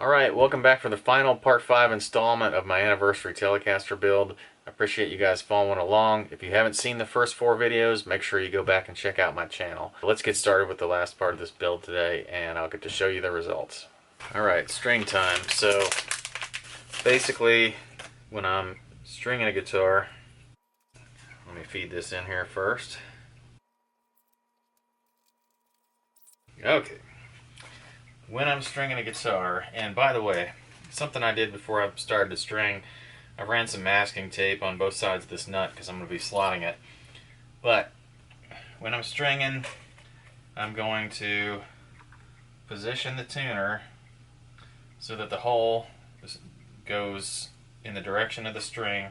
Alright, welcome back for the final part 5 installment of my anniversary Telecaster build. I appreciate you guys following along. If you haven't seen the first 4 videos, make sure you go back and check out my channel. Let's get started with the last part of this build today, and I'll get to show you the results. Alright, string time. So, basically, when I'm stringing a guitar, let me feed this in here first. Okay. When I'm stringing a guitar, and by the way, something I did before I started to string, I ran some masking tape on both sides of this nut because I'm going to be slotting it. But when I'm stringing, I'm going to position the tuner so that the hole goes in the direction of the string.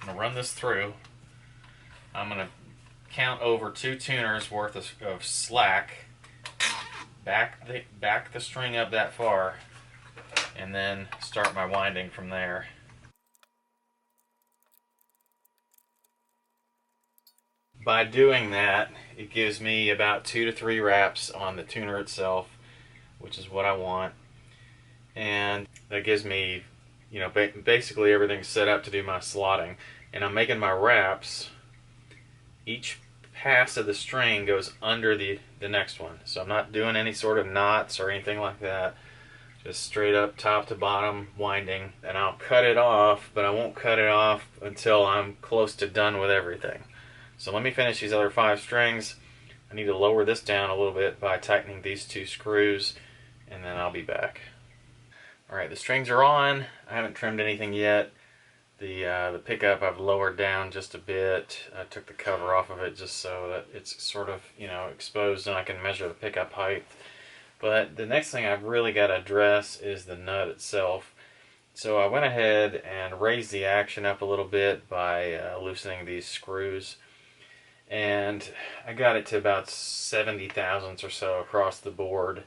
I'm going to run this through. I'm going to count over 2 tuners worth of slack, back the string up that far, and then start my winding from there. By doing that, it gives me about 2 to 3 wraps on the tuner itself, which is what I want, and that gives me, you know, basically everything set up to do my slotting. And I'm making my wraps. Each pass of the string goes under the next one, so I'm not doing any sort of knots or anything like that, just straight up top to bottom winding. And I'll cut it off, but I won't cut it off until I'm close to done with everything. So let me finish these other 5 strings. I need to lower this down a little bit by tightening these 2 screws, and then I'll be back. Alright, the strings are on. I haven't trimmed anything yet. The pickup I've lowered down just a bit. I took the cover off of it just so that it's sort of, you know, exposed and I can measure the pickup height. But the next thing I've really got to address is the nut itself. So I went ahead and raised the action up a little bit by loosening these screws. And I got it to about 70 thousandths or so across the board.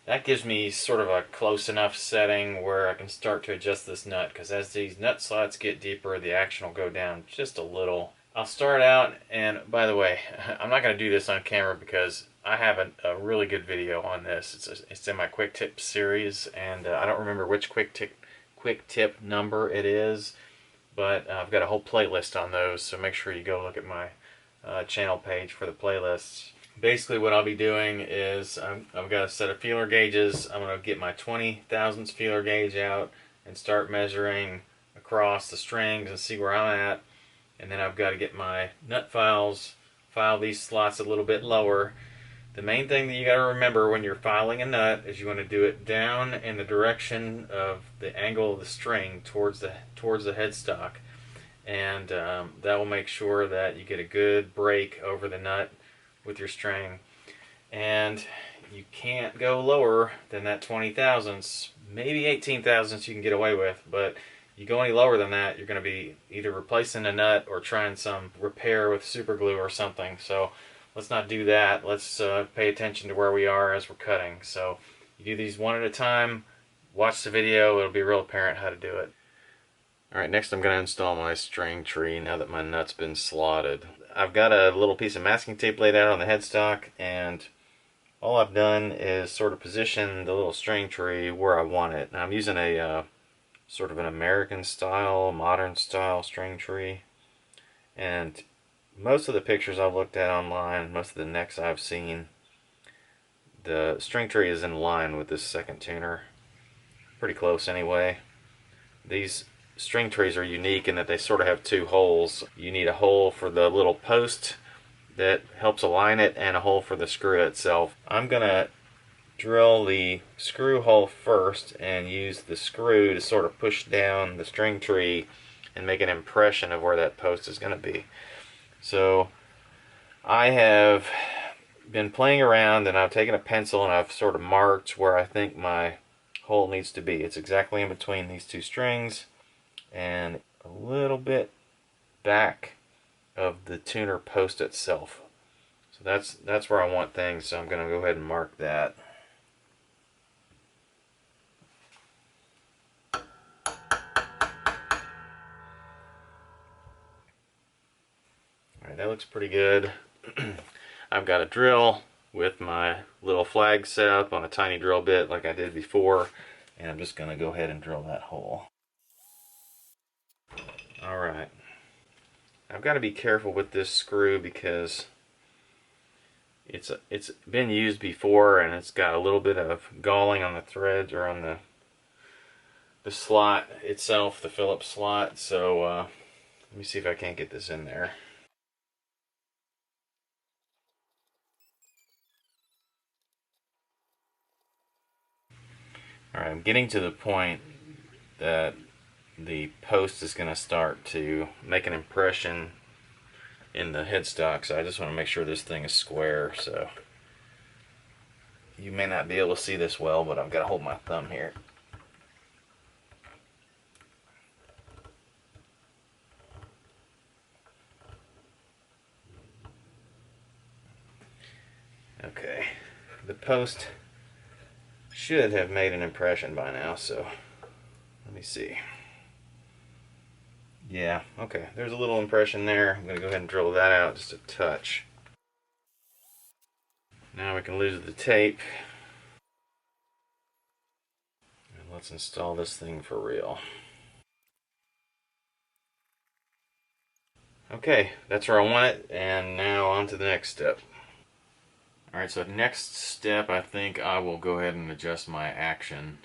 That gives me sort of a close enough setting where I can start to adjust this nut, because as these nut slots get deeper, the action will go down just a little. I'll start out, and by the way, I'm not going to do this on camera because I have a really good video on this. It's in my quick tip series, and I don't remember which quick tip number it is, but I've got a whole playlist on those, so make sure you go look at my channel page for the playlists. Basically what I'll be doing is I've got a set of feeler gauges. I'm going to get my 20 thousandths feeler gauge out and start measuring across the strings and see where I'm at. And then I've got to get my nut files, file these slots a little bit lower. The main thing that you got to remember when you're filing a nut is you want to do it down in the direction of the angle of the string towards the headstock. And that will make sure that you get a good break over the nut with your string. And you can't go lower than that 20 thousandths. Maybe 18 thousandths you can get away with, but you go any lower than that, you're going to be either replacing a nut or trying some repair with super glue or something. So let's not do that. Let's pay attention to where we are as we're cutting. So you do these one at a time, watch the video, it'll be real apparent how to do it. Alright, next I'm going to install my string tree now that my nut's been slotted. I've got a little piece of masking tape laid out on the headstock, and all I've done is sort of position the little string tree where I want it. Now I'm using a sort of an American style, modern style string tree, and most of the pictures I've looked at online, most of the necks I've seen, the string tree is in line with this second tuner. Pretty close anyway. These string trees are unique in that they sort of have 2 holes. You need a hole for the little post that helps align it and a hole for the screw itself. I'm going to drill the screw hole first and use the screw to sort of push down the string tree and make an impression of where that post is going to be. So I have been playing around and I've taken a pencil and I've sort of marked where I think my hole needs to be. It's exactly in between these 2 strings and a little bit back of the tuner post itself. So that's where I want things, so I'm going to go ahead and mark that. Alright, that looks pretty good. I've got a drill with my little flag set up on a tiny drill bit like I did before, and I'm just going to go ahead and drill that hole. Alright, I've got to be careful with this screw because it's been used before and it's got a little bit of galling on the threads, or on the slot itself, the Phillips slot. So let me see if I can't get this in there. Alright, I'm getting to the point that the post is going to start to make an impression in the headstock, so I just want to make sure this thing is square. So you may not be able to see this well, but I've got to hold my thumb here. Okay, the post should have made an impression by now, so let me see. Yeah, okay, there's a little impression there. I'm going to go ahead and drill that out just a touch. Now we can lose the tape. And let's install this thing for real. Okay, that's where I want it, and now on to the next step. Alright, so next step, I think I will go ahead and adjust my action.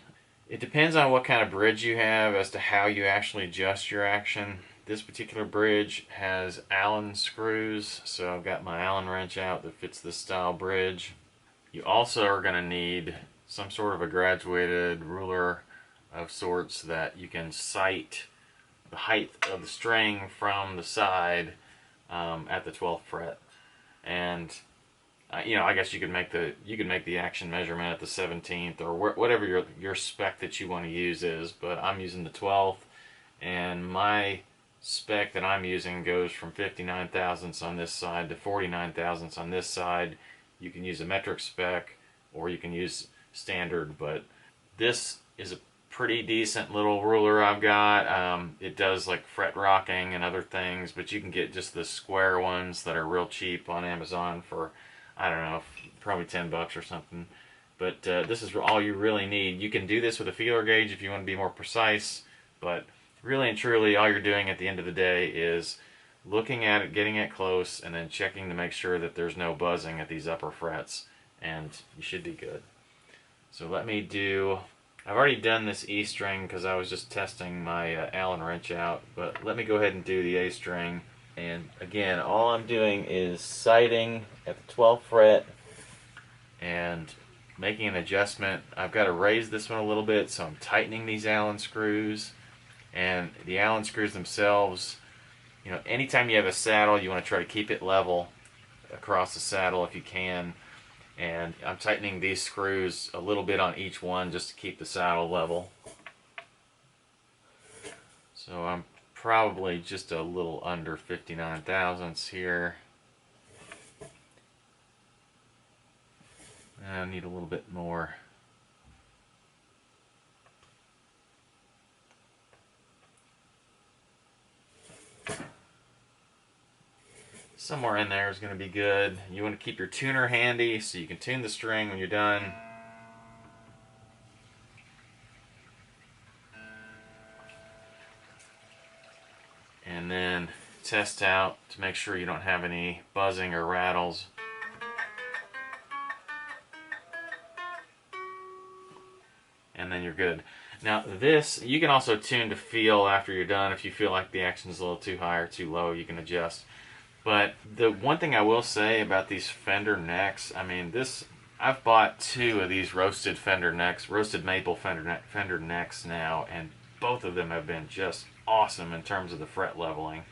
It depends on what kind of bridge you have as to how you actually adjust your action. This particular bridge has Allen screws, so I've got my Allen wrench out that fits this style bridge. You also are going to need some sort of a graduated ruler of sorts that you can sight the height of the string from the side at the 12th fret. And you know, I guess you could make the action measurement at the 17th, or whatever your spec that you want to use is. But I'm using the 12th, and my spec that I'm using goes from 59 thousandths on this side to 49 thousandths on this side. You can use a metric spec, or you can use standard, but this is a pretty decent little ruler I've got. It does like fret rocking and other things, but you can get just the square ones that are real cheap on Amazon for, I don't know, probably 10 bucks or something. But this is all you really need. You can do this with a feeler gauge if you want to be more precise, but really and truly all you're doing at the end of the day is looking at it, getting it close, and then checking to make sure that there's no buzzing at these upper frets, and you should be good. So let me do, I've already done this E string because I was just testing my Allen wrench out, but let me go ahead and do the A string. And again, all I'm doing is sighting at the 12th fret and making an adjustment. I've got to raise this one a little bit, so I'm tightening these Allen screws. And the Allen screws themselves, you know, anytime you have a saddle, you want to try to keep it level across the saddle if you can. And I'm tightening these screws a little bit on each one just to keep the saddle level. So I'm probably just a little under 59 thousandths here. I need a little bit more. Somewhere in there is going to be good. You want to keep your tuner handy so you can tune the string when you're done. And then test out to make sure you don't have any buzzing or rattles. And then you're good. Now this, you can also tune to feel after you're done. If you feel like the action's a little too high or too low, you can adjust. But the one thing I will say about these Fender necks, I mean, I've bought 2 of these roasted Fender necks, roasted maple Fender necks now, and both of them have been just awesome in terms of the fret leveling.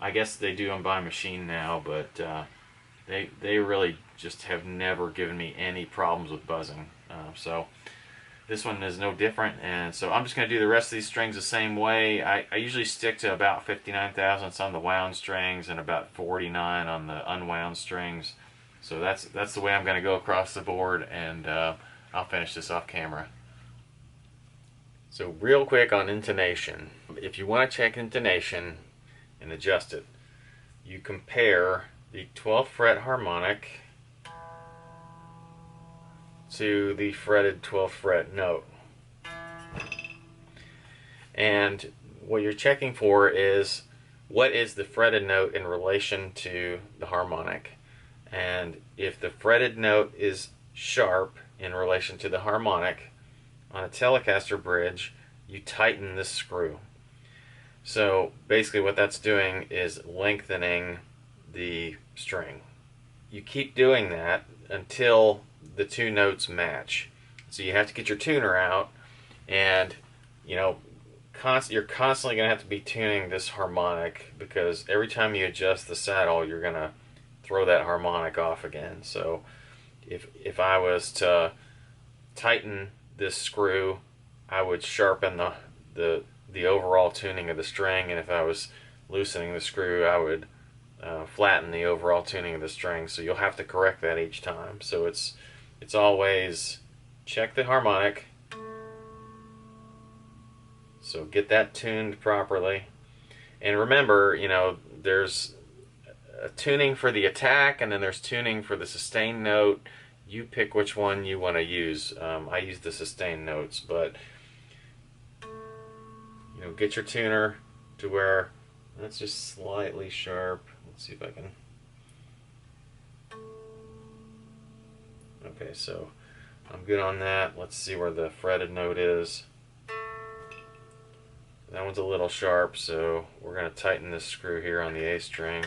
I guess they do them by machine now, but they really just have never given me any problems with buzzing. So this one is no different, and so I'm just going to do the rest of these strings the same way. I usually stick to about 59 thousandths on the wound strings and about 49 on the unwound strings. So that's the way I'm going to go across the board, and I'll finish this off camera. So real quick on intonation. If you want to check intonation and adjust it, you compare the 12th fret harmonic to the fretted 12th fret note. And what you're checking for is what is the fretted note in relation to the harmonic. And if the fretted note is sharp in relation to the harmonic on a Telecaster bridge, you tighten this screw. So basically what that's doing is lengthening the string. You keep doing that until the two notes match. So you have to get your tuner out, and you know, you're constantly going to have to be tuning this harmonic, because every time you adjust the saddle, you're going to throw that harmonic off again. So if I was to tighten this screw, I would sharpen the overall tuning of the string, and if I was loosening the screw, I would flatten the overall tuning of the string. So you'll have to correct that each time. So it's always check the harmonic, so get that tuned properly. And remember, you know, there's a tuning for the attack, and then there's tuning for the sustained note. You pick which one you want to use. I use the sustained notes, but you know, get your tuner to where that's just slightly sharp. Let's see if I can. Okay, so I'm good on that. Let's see where the fretted note is. That one's a little sharp, so we're going to tighten this screw here on the A string.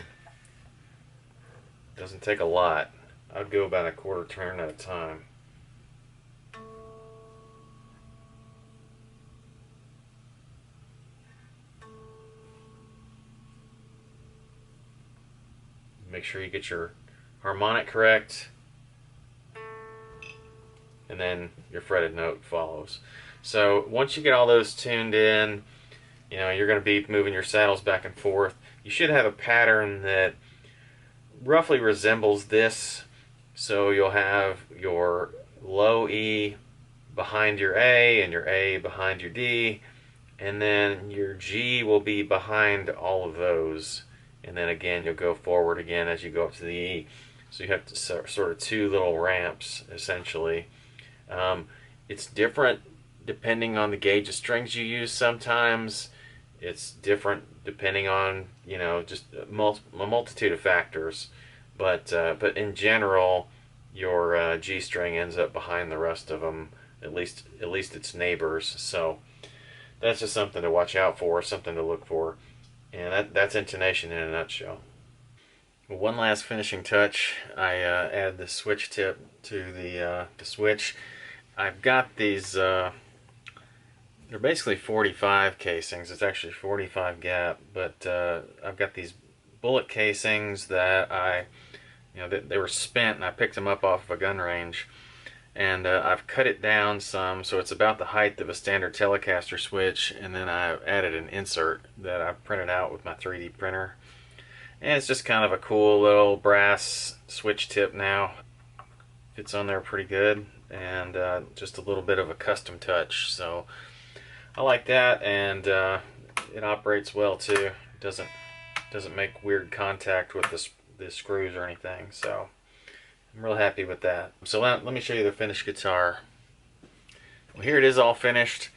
Doesn't take a lot. I'd go about a quarter turn at a time. Make sure you get your harmonic correct, and then your fretted note follows. So once you get all those tuned in, you know, you're going to be moving your saddles back and forth. You should have a pattern that roughly resembles this. So you'll have your low E behind your A, and your A behind your D, and then your G will be behind all of those. And then again, you'll go forward again as you go up to the E. So you have to sort of two little ramps, essentially. It's different depending on the gauge of strings you use. Sometimes it's different depending on, you know, just a multitude of factors. But in general, your G string ends up behind the rest of them, at least its neighbors. So that's just something to watch out for, something to look for. And that's intonation in a nutshell. One last finishing touch, I add the switch tip to the switch. I've got these, they're basically 45 casings. It's actually 45 gap, but I've got these bullet casings that they were spent, and I picked them up off of a gun range. And I've cut it down some, so it's about the height of a standard Telecaster switch, and then I've added an insert that I printed out with my 3D printer. And it's just kind of a cool little brass switch tip now. Fits on there pretty good, and just a little bit of a custom touch. So I like that, and it operates well too. It doesn't make weird contact with the screws or anything. So I'm real happy with that. So let me show you the finished guitar. Well, here it is all finished.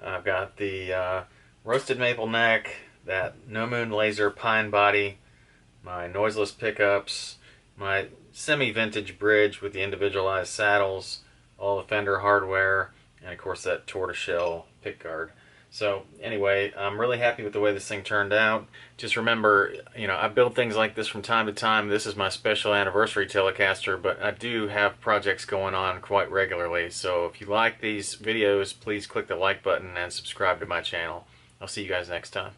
I've got the roasted maple neck, that No Moon laser pine body, my noiseless pickups, my semi-vintage bridge with the individualized saddles, all the Fender hardware, and of course that tortoiseshell pickguard. So anyway, I'm really happy with the way this thing turned out. Just remember, you know, I build things like this from time to time. This is my special anniversary Telecaster, but I do have projects going on quite regularly. So if you like these videos, please click the like button and subscribe to my channel. I'll see you guys next time.